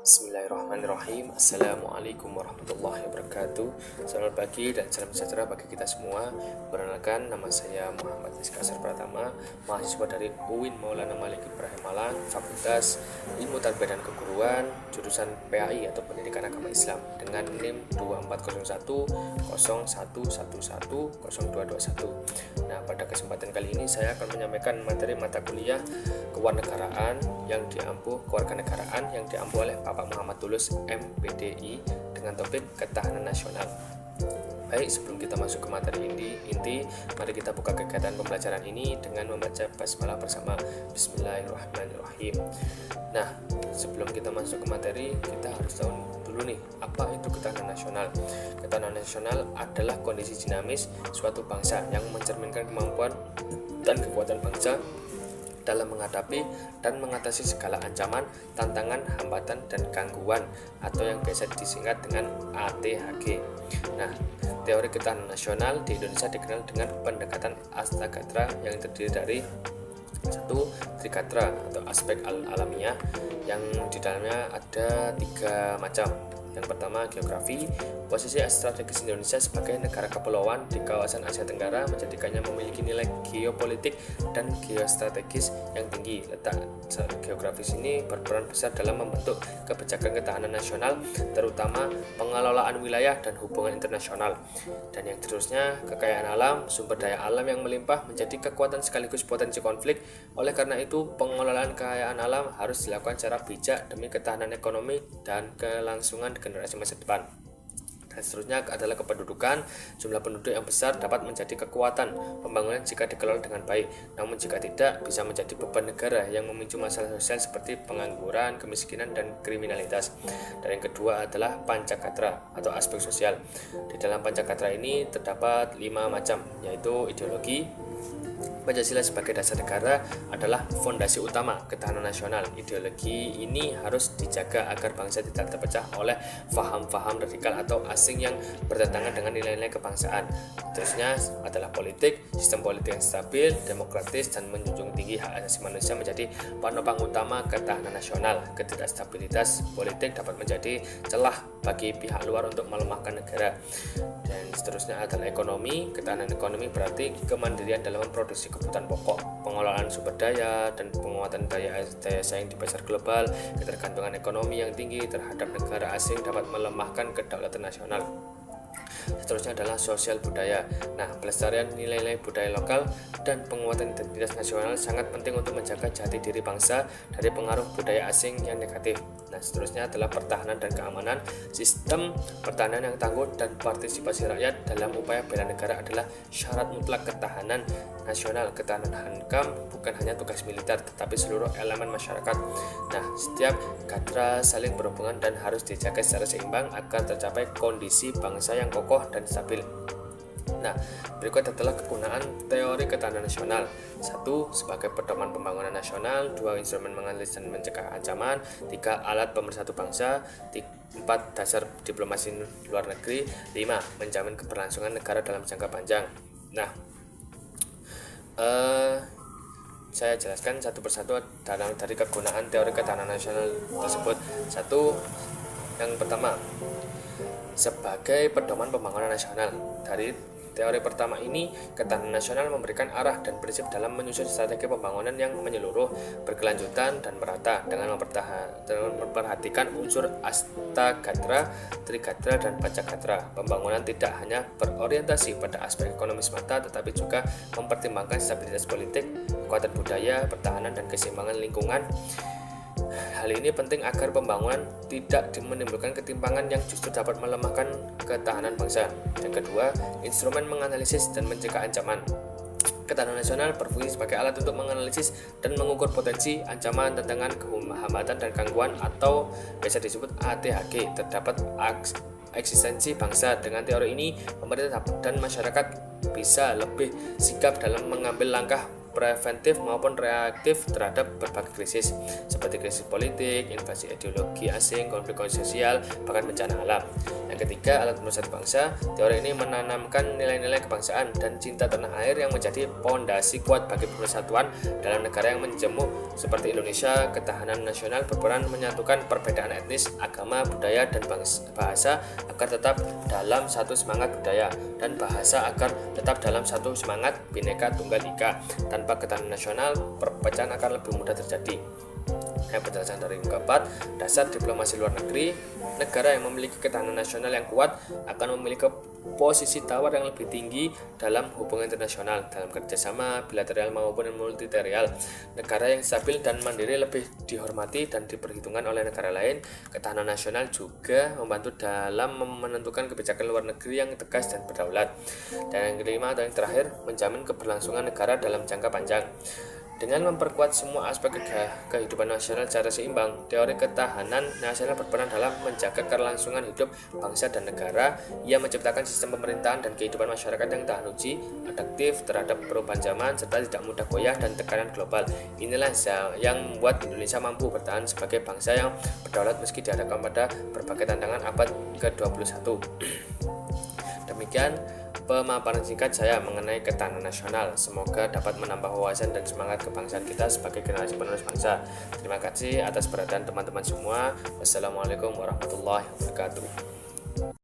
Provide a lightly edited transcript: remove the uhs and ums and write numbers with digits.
Bismillahirrahmanirrahim. Assalamualaikum warahmatullahi wabarakatuh. Selamat pagi dan salam sejahtera bagi kita semua. Perkenalkan, nama saya Muhammad Miskasar Pratama, mahasiswa dari UIN Maulana Malik Ibrahim Malang, Fakultas Ilmu Tarbiyah dan Keguruan, jurusan PAI atau Pendidikan Agama Islam, dengan NIM 2401 0111 0221. Nah, pada kesempatan kali ini saya akan menyampaikan materi mata kuliah kewarganegaraan yang diampu oleh Bapak Muhammad Tulus MPDI dengan topik ketahanan nasional. Baik, sebelum kita masuk ke materi inti, mari kita buka kegiatan pembelajaran ini dengan membaca basmalah bersama. Bismillahirrahmanirrahim. Nah, sebelum kita masuk ke materi, kita harus tahu dulu nih, apa itu ketahanan nasional. Ketahanan nasional adalah kondisi dinamis suatu bangsa yang mencerminkan kemampuan dan kekuatan bangsa dalam menghadapi dan mengatasi segala ancaman, tantangan, hambatan, dan gangguan, atau yang biasa disingkat dengan ATHG. Nah, teori ketahanan nasional di Indonesia dikenal dengan pendekatan Astagatra yang terdiri dari satu, Trikatra atau aspek alamiah, yang di dalamnya ada 3 macam. Yang pertama, geografi. Posisi strategis Indonesia sebagai negara kepulauan di kawasan Asia Tenggara menjadikannya memiliki nilai geopolitik dan geostrategis yang tinggi. Letak geografis ini berperan besar dalam membentuk kebijakan ketahanan nasional, terutama pengelolaan wilayah dan hubungan internasional. Dan yang terusnya, kekayaan alam. Sumber daya alam yang melimpah menjadi kekuatan sekaligus potensi konflik. Oleh karena itu, pengelolaan kekayaan alam harus dilakukan secara bijak demi ketahanan ekonomi dan kelangsungan generasi masa depan. Dan seterusnya adalah kependudukan. Jumlah penduduk yang besar dapat menjadi kekuatan pembangunan jika dikelola dengan baik, namun jika tidak, bisa menjadi beban negara yang memicu masalah sosial seperti pengangguran, kemiskinan, dan kriminalitas. Dan yang kedua adalah Pancakatra atau aspek sosial. Di dalam Pancakatra ini terdapat 5 macam, yaitu ideologi. Pancasila sebagai dasar negara adalah fondasi utama ketahanan nasional. Ideologi ini harus dijaga agar bangsa tidak terpecah oleh faham-faham radikal atau asing yang bertentangan dengan nilai-nilai kebangsaan. Terusnya adalah politik. Sistem politik yang stabil, demokratis, dan menjunjung tinggi hak asasi manusia menjadi penopang utama ketahanan nasional. Ketidakstabilitas politik dapat menjadi celah bagi pihak luar untuk melemahkan negara. Dan seterusnya adalah ekonomi. Ketahanan ekonomi berarti kemandirian dalam memproduksi kebutuhan pokok, pengelolaan sumber daya, dan penguatan daya saing di pasar global. Ketergantungan ekonomi yang tinggi terhadap negara asing dapat melemahkan kedaulatan nasional. Seterusnya adalah sosial budaya. Nah, pelestarian nilai-nilai budaya lokal dan penguatan identitas nasional sangat penting untuk menjaga jati diri bangsa dari pengaruh budaya asing yang negatif. Nah, seterusnya adalah pertahanan dan keamanan. Sistem pertahanan yang tangguh dan partisipasi rakyat dalam upaya bela negara adalah syarat mutlak ketahanan nasional. Ketahanan hankam bukan hanya tugas militer, tetapi seluruh elemen masyarakat. Nah, setiap gatra saling berhubungan dan harus dijaga secara seimbang agar tercapai kondisi bangsa yang kokoh dan stabil. Nah, berikut adalah kegunaan teori ketahanan nasional. 1. Sebagai pedoman pembangunan nasional. 2. Instrumen menganalisis dan mencegah ancaman. 3. Alat pemersatu bangsa. 4. Dasar diplomasi luar negeri. 5. Menjamin keberlangsungan negara dalam jangka panjang. Nah, saya jelaskan satu persatu dari kegunaan teori ketahanan nasional tersebut. 1. Yang pertama, sebagai pedoman pembangunan nasional. Dari teori pertama ini, ketahanan nasional memberikan arah dan prinsip dalam menyusun strategi pembangunan yang menyeluruh, berkelanjutan, dan merata dengan memperhatikan unsur Astagatra, Trikatra, dan Pancakatra. Pembangunan tidak hanya berorientasi pada aspek ekonomi semata, tetapi juga mempertimbangkan stabilitas politik, kekuatan budaya, pertahanan, dan keseimbangan lingkungan. Hal ini penting agar pembangunan tidak menimbulkan ketimpangan yang justru dapat melemahkan ketahanan bangsa. Yang kedua, instrumen menganalisis dan mencegah ancaman. Ketahanan nasional berfungsi sebagai alat untuk menganalisis dan mengukur potensi, ancaman, tantangan, hambatan, dan gangguan atau biasa disebut ATHG terdapat eksistensi bangsa. Dengan teori ini, pemerintah dan masyarakat bisa lebih sigap dalam mengambil langkah preventif maupun reaktif terhadap berbagai krisis seperti krisis politik, invasi ideologi asing, konflik sosial, bahkan bencana alam. Yang ketiga, alat pemersatu bangsa. Teori ini menanamkan nilai-nilai kebangsaan dan cinta tanah air yang menjadi pondasi kuat bagi persatuan dalam negara yang menjemuk seperti Indonesia. Ketahanan nasional berperan menyatukan perbedaan etnis, agama, budaya, dan bahasa agar tetap dalam satu semangat budaya dan bahasa agar tetap dalam satu semangat Bhinneka Tunggal Ika. Tanpa ketahanan nasional, perpecahan akan lebih mudah terjadi. Penjelasan dari yang keempat, dasar diplomasi luar negeri. Negara yang memiliki ketahanan nasional yang kuat akan memiliki posisi tawar yang lebih tinggi dalam hubungan internasional, dalam kerjasama bilateral maupun multilateral. Negara yang stabil dan mandiri lebih dihormati dan diperhitungkan oleh negara lain. Ketahanan nasional juga membantu dalam menentukan kebijakan luar negeri yang tegas dan berdaulat. Dan yang kelima atau yang terakhir, menjamin keberlangsungan negara dalam jangka panjang. Dengan memperkuat semua aspek kehidupan nasional secara seimbang, teori ketahanan nasional berperan dalam menjaga kelangsungan hidup bangsa dan negara. Ia menciptakan sistem pemerintahan dan kehidupan masyarakat yang tahan uji, adaptif terhadap perubahan zaman, serta tidak mudah goyah dan tekanan global. Inilah yang membuat Indonesia mampu bertahan sebagai bangsa yang berdaulat meski dihadapkan pada berbagai tantangan abad ke-21. Demikian pemaparan singkat saya mengenai ketahanan nasional. Semoga dapat menambah wawasan dan semangat kebangsaan kita sebagai generasi penerus bangsa. Terima kasih atas perhatian teman-teman semua. Wassalamualaikum warahmatullahi wabarakatuh.